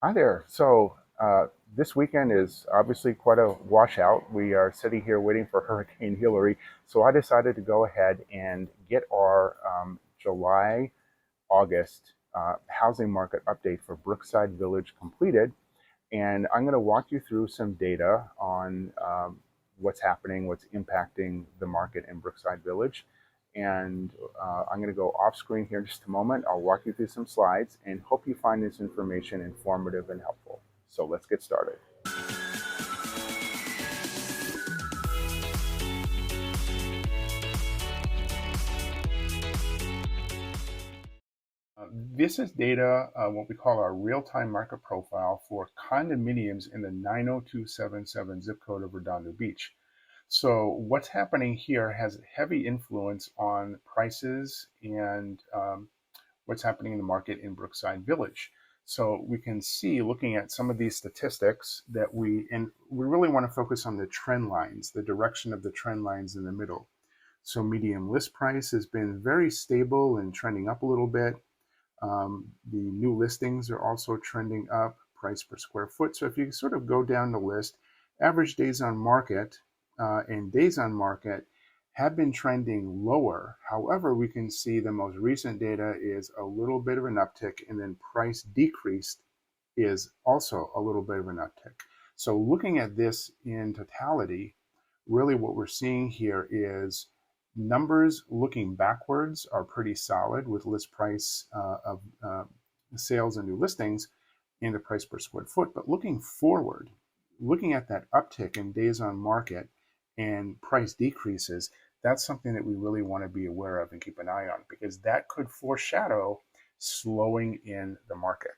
Hi there. This weekend is obviously quite a washout. We are sitting here waiting for Hurricane Hillary. So I decided to go ahead and get our July, August housing market update for Brookside Village completed. And I'm going to walk you through some data on what's happening, what's impacting the market in Brookside Village. And I'm going to go off screen here in just a moment. I'll walk you through some slides and hope you find this information informative and helpful. So let's get started. This is data, what we call our real-time market profile for condominiums in the 90277 zip code of Redondo Beach. So what's happening here has heavy influence on prices and what's happening in the market in Brookside Village. So we can see, looking at some of these statistics, that we really want to focus on the trend lines, the direction of the trend lines in the middle. So median list price has been very stable and trending up a little bit. The new listings are also trending up, price per square foot. So if you sort of go down the list, average days on market and days on market have been trending lower. However, we can see the most recent data is a little bit of an uptick, and then price decreased is also a little bit of an uptick. So looking at this in totality, really what we're seeing here is numbers looking backwards are pretty solid with list price of sales and new listings and the price per square foot. But looking forward, looking at that uptick in days on market and price decreases, that's something that we really want to be aware of and keep an eye on, because that could foreshadow slowing in the market.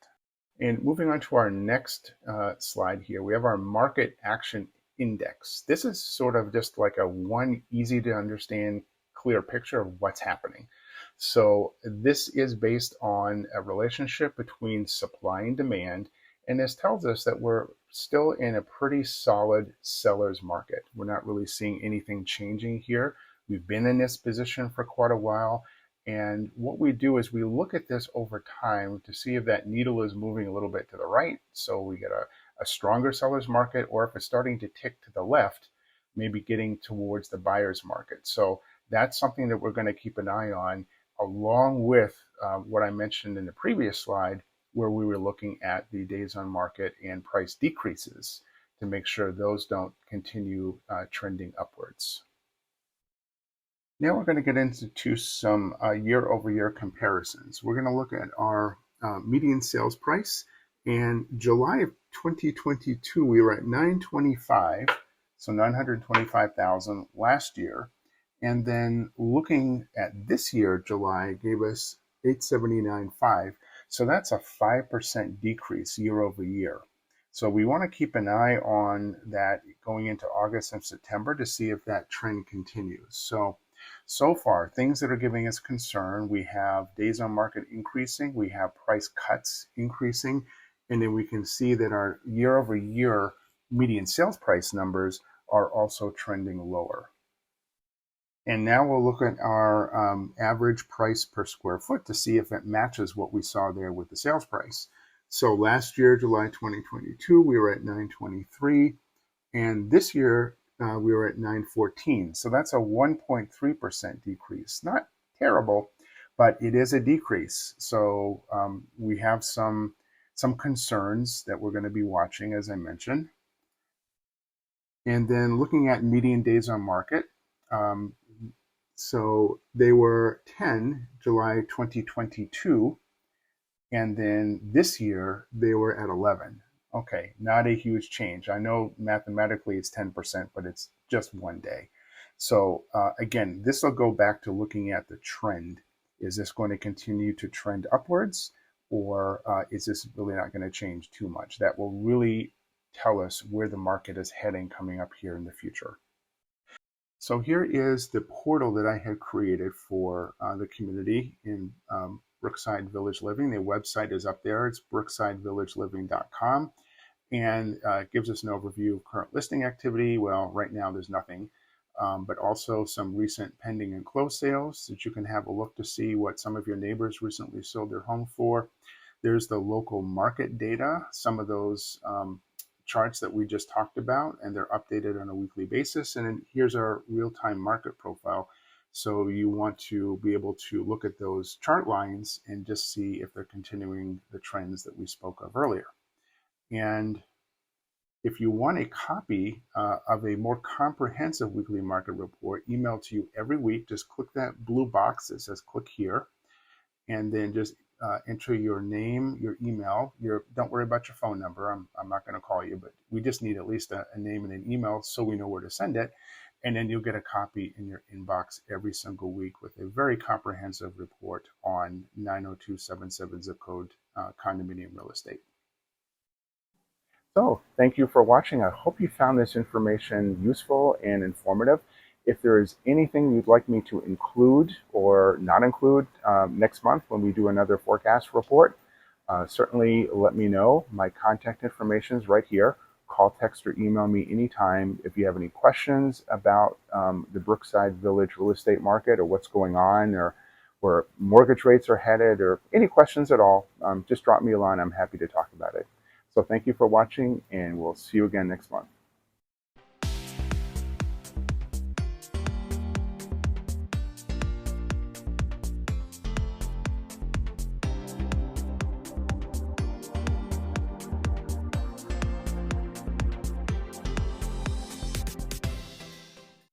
And moving on to our next slide here, we have our market action index. This is sort of just like a one easy to understand, clear picture of what's happening. So this is based on a relationship between supply and demand. And this tells us that we're still in a pretty solid seller's market. We're not really seeing anything changing here. We've been in this position for quite a while. And what we do is we look at this over time to see if that needle is moving a little bit to the right, so we get a stronger seller's market, or if it's starting to tick to the left, maybe getting towards the buyer's market. So that's something that we're going to keep an eye on, along with what I mentioned in the previous slide, where we were looking at the days on market and price decreases to make sure those don't continue trending upwards. Now we're going to get into some year-over-year comparisons. We're going to look at our median sales price. In July of 2022, we were at 925, so 925,000 last year. And then looking at this year, July gave us 879.5. So that's a 5% decrease year over year. So we want to keep an eye on that going into August and September to see if that trend continues. So far, things that are giving us concern, we have days on market increasing, we have price cuts increasing, and then we can see that our year over year median sales price numbers are also trending lower. And now we'll look at our average price per square foot to see if it matches what we saw there with the sales price. So last year, July 2022, we were at 923, and this year we were at 914. So that's a 1.3% decrease. Not terrible, but it is a decrease. So we have some concerns that we're going to be watching, as I mentioned. And then looking at median days on market. So they were 10 July 2022, and then this year they were at 11. Okay, not a huge change. I know mathematically it's 10%, but it's just one day. So again, this will go back to looking at the trend. Is this going to continue to trend upwards, or is this really not going to change too much? That will really tell us where the market is heading coming up here in the future. So here is the portal that I had created for the community in Brookside Village Living. The website is up there. It's brooksidevillageliving.com, and it gives us an overview of current listing activity. Well, right now there's nothing, but also some recent pending and closed sales that you can have a look to see what some of your neighbors recently sold their home for. There's the local market data, some of those charts that we just talked about, and they're updated on a weekly basis. And then here's our real-time market profile. So you want to be able to look at those chart lines and just see if they're continuing the trends that we spoke of earlier. And if you want a copy of a more comprehensive weekly market report emailed to you every week, just click that blue box that says click here, and then just enter your name, your email. Don't worry about your phone number. I'm not going to call you, but we just need at least a name and an email so we know where to send it. And then you'll get a copy in your inbox every single week with a very comprehensive report on 90277 zip code condominium real estate. So thank you for watching. I hope you found this information useful and informative. If there is anything you'd like me to include or not include next month when we do another forecast report, certainly let me know. My contact information is right here. Call, text, or email me anytime if you have any questions about the Brookside Village real estate market or what's going on or where mortgage rates are headed or any questions at all. Just drop me a line. I'm happy to talk about it. So thank you for watching, and we'll see you again next month.